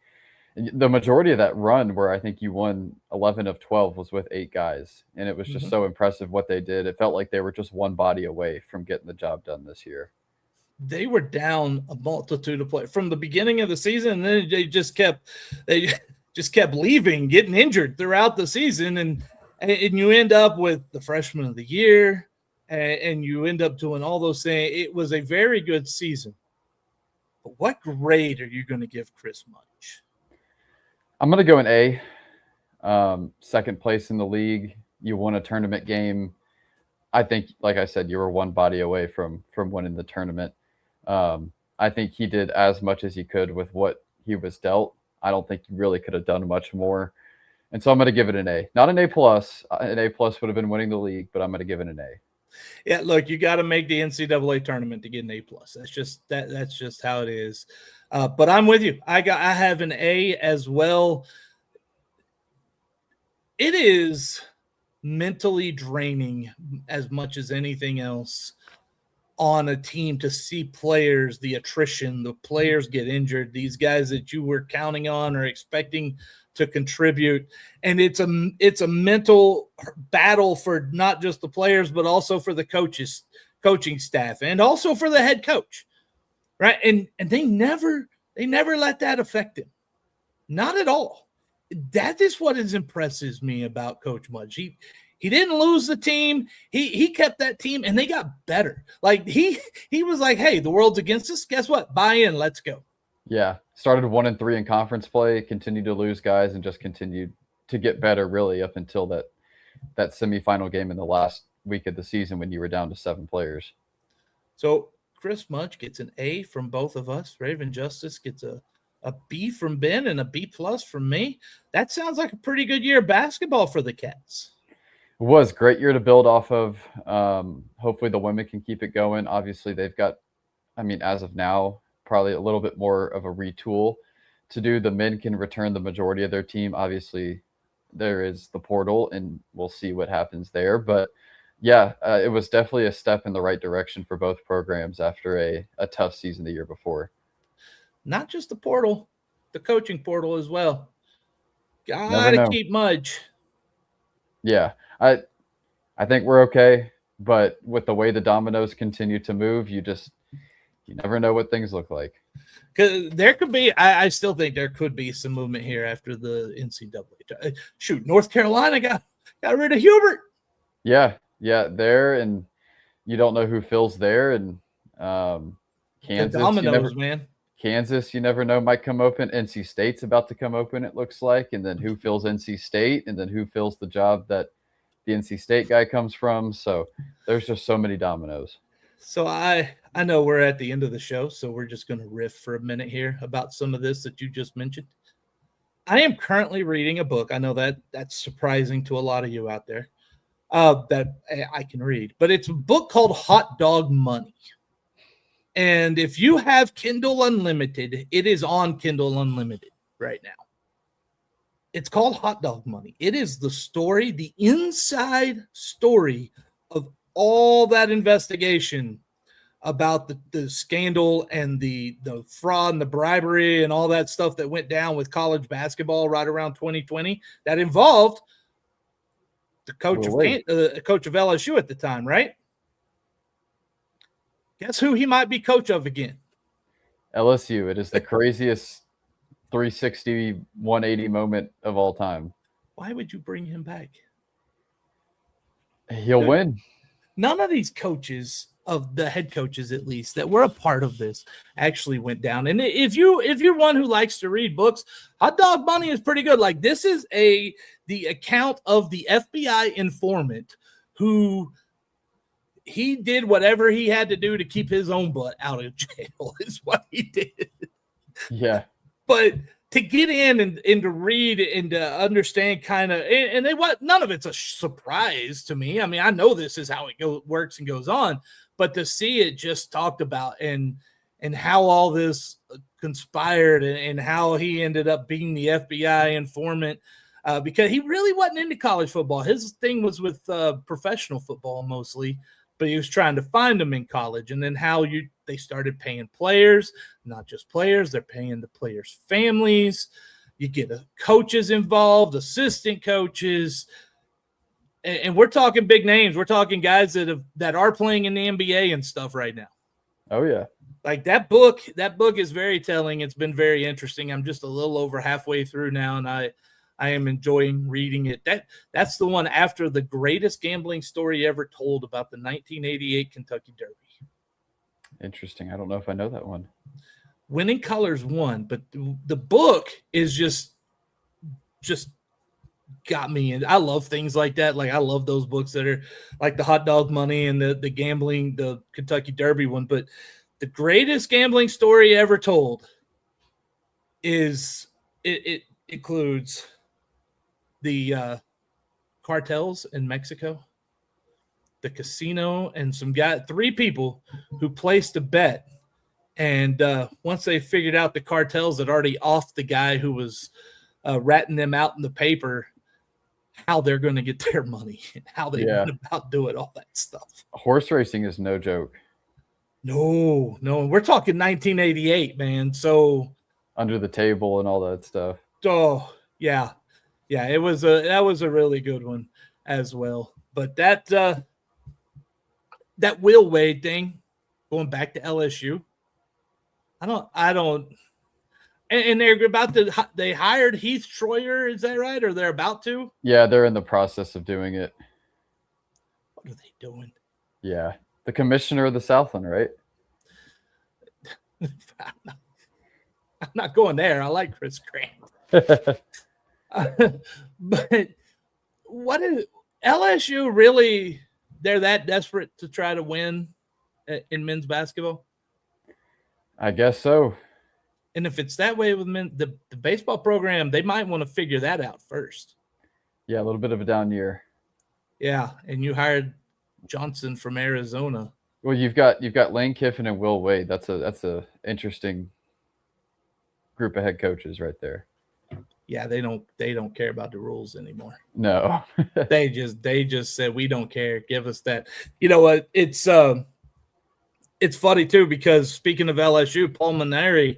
The majority of that run where I think you won 11 of 12 was with 8 guys. And it was just so impressive what they did. It felt like they were just one body away from getting the job done this year. They were down a multitude of players from the beginning of the season, and then they just kept leaving, getting injured throughout the season, and you end up with the freshman of the year, and you end up doing all those things. It was a very good season. But what grade are you going to give Chris Munch? I'm going to go an A. 2nd place in the league. You won a tournament game. I think, like I said, you were one body away from winning the tournament. I think he did as much as he could with what he was dealt. I don't think he really could have done much more. And so I'm going to give it an A. Not an A+. An A+ would have been winning the league, but I'm going to give it an A. Yeah, look, you got to make the NCAA tournament to get an A+. That's just how it is. But I'm with you. I have an A as well. It is mentally draining as much as anything else on a team to see players, the attrition, the players get injured, these guys that you were counting on or expecting to contribute. And it's a mental battle for not just the players, but also for the coaching staff, and also for the head coach. Right. And they never let that affect him. Not at all. That is what impresses me about Coach Mudge. He didn't lose the team. He kept that team, and they got better. Like he was like, hey, the world's against us. Guess what? Buy in. Let's go. Yeah. Started 1-3 in conference play, continued to lose guys, and just continued to get better really up until that semifinal game in the last week of the season when you were down to 7 players. So Chris Mudge gets an A from both of us. Raven Justice gets a B from Ben and a B+ from me. That sounds like a pretty good year of basketball for the Cats. It was a great year to build off of. Hopefully the women can keep it going. Obviously they've got, as of now, probably a little bit more of a retool to do. The men can return the majority of their team. Obviously there is the portal, and we'll see what happens there. But yeah, it was definitely a step in the right direction for both programs after a tough season the year before. Not just the portal, the coaching portal as well. Gotta keep Mudge. Yeah, I think we're okay, but with the way the dominoes continue to move, you never know what things look like. Because there could be, I still think there could be some movement here after the NCAA. Shoot, North Carolina got rid of Hubert. Yeah, there, and you don't know who fills there, and Kansas, the dominoes, man. Kansas, you never know, might come open. NC State's about to come open, it looks like, and then who fills NC State, and then who fills the job that the NC State guy comes from. So there's just so many dominoes. So I know we're at the end of the show, so we're just going to riff for a minute here about some of this that you just mentioned. I am currently reading a book. I know that's surprising to a lot of you out there that I can read, but it's a book called Hot Dog Money. And if you have Kindle Unlimited, it is on Kindle Unlimited right now. It's called Hot Dog Money. It is the story, the inside story of all that investigation about the scandal and the fraud and the bribery and all that stuff that went down with college basketball right around 2020 that involved the coach coach of LSU at the time, right? Guess who he might be coach of again? LSU. It is the craziest 360, 180 moment of all time. Why would you bring him back? He'll win. None of these coaches, of the head coaches at least, that were a part of this actually went down. And if you're one who likes to read books, Hot Dog Money is pretty good. Like, this is the account of the FBI informant who he did whatever he had to do to keep his own butt out of jail is what he did. Yeah. But to get in and to read and to understand kind of, and none of it's a surprise to me. I mean, I know this is how it works and goes on, but to see it just talked about and how all this conspired and how he ended up being the FBI informant because he really wasn't into college football. His thing was with professional football mostly, but he was trying to find them in college. And then how they started paying players, not just players, they're paying the players' families. You get coaches involved, assistant coaches, and we're talking big names. We're talking guys that are playing in the NBA and stuff right now. Oh yeah. Like that book is very telling. It's been very interesting. I'm just a little over halfway through now, and I am enjoying reading it. That's the one after the greatest gambling story ever told about the 1988 Kentucky Derby. Interesting. I don't know if I know that one. Winning Colors won, but the book is just got me. And I love things like that. Like, I love those books that are like the Hot Dog Money and the gambling, the Kentucky Derby one. But the greatest gambling story ever told is it includes the cartels in Mexico, the casino, and three people who placed a bet. And once they figured out the cartels had already offed the guy who was ratting them out in the paper, how they're going to get their money and how they went about doing all that stuff. Horse racing is no joke. No. We're talking 1988, man. So under the table and all that stuff. Oh, yeah. Yeah, that was a really good one as well. But that Will Wade thing, going back to LSU, And they're about to. They hired Heath Schroyer. Is that right? Or they're about to? Yeah, they're in the process of doing it. What are they doing? Yeah, the commissioner of the Southland, right? I'm not going there. I like Chris Grant. But what is LSU really? They're that desperate to try to win in men's basketball? I guess so. And if it's that way with men, the baseball program, they might want to figure that out first. Yeah, a little bit of a down year. Yeah, and you hired Johnson from Arizona. Well, you've got Lane Kiffin and Will Wade. That's a interesting group of head coaches right there. Yeah, they don't care about the rules anymore. No. they just said we don't care. Give us that. You know what? It's funny too because speaking of LSU, Paul Maneri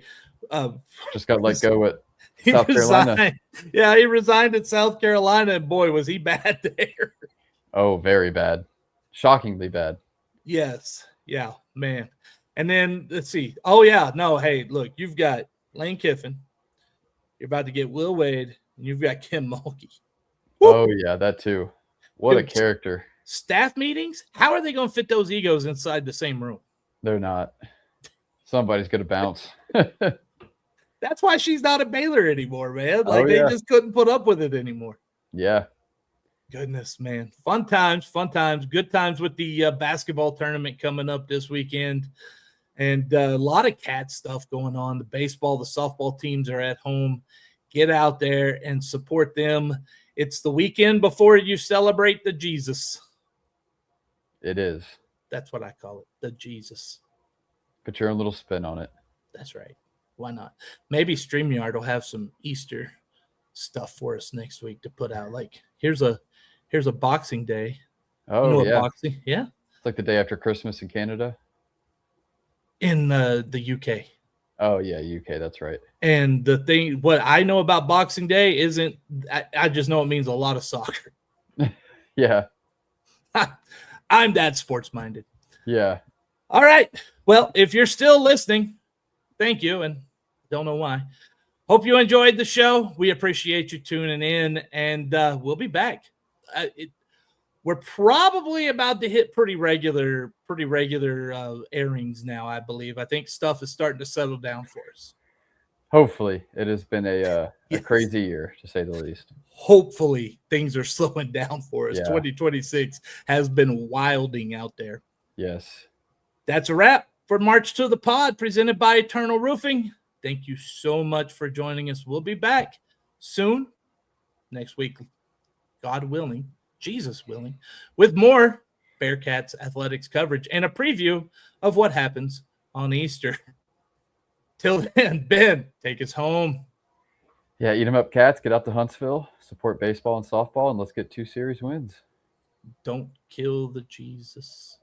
just got let go at South Carolina. Yeah, he resigned at South Carolina, and boy, was he bad there. Oh, very bad. Shockingly bad. Yes. Yeah, man. And then let's see. Oh, yeah. No, hey, look, you've got Lane Kiffin. You're about to get Will Wade, and you've got Kim Mulkey. Oh, yeah, that too. What a Dude, character. Staff meetings? How are they going to fit those egos inside the same room? They're not. Somebody's going to bounce. That's why she's not at Baylor anymore, man. Like, they just couldn't put up with it anymore. Yeah. Goodness, man. Fun times. Good times with the basketball tournament coming up this weekend. And a lot of cat stuff going on. The baseball, the softball teams are at home. Get out there and support them. It's the weekend before you celebrate the Jesus. It is. That's what I call it, the Jesus. Put your own little spin on it. That's right. Why not? Maybe StreamYard will have some Easter stuff for us next week to put out. Like, here's a Boxing Day. Oh, yeah. Boxing? Yeah. It's like the day after Christmas in Canada. In the UK. Oh, yeah, UK. That's right. And the thing, what I know about Boxing Day isn't, I just know it means a lot of soccer. Yeah. I'm that sports-minded. Yeah. All right. Well, if you're still listening, thank you, and don't know why. Hope you enjoyed the show. We appreciate you tuning in, and we'll be back. We're probably about to hit pretty regular airings now, I believe. I think stuff is starting to settle down for us. Hopefully. It has been a Yes. crazy year, to say the least. Hopefully things are slowing down for us. Yeah. 2026 has been wilding out there. Yes. That's a wrap for March to the Pod, presented by Eternal Roofing. Thank you so much for joining us. We'll be back soon, next week, God willing, Jesus willing, with more Bearcats athletics coverage and a preview of what happens on Easter. Till then, Ben, take us home. Yeah, eat 'em up, Cats. Get out to Huntsville, support baseball and softball, and let's get 2 series wins. Don't kill the Jesus.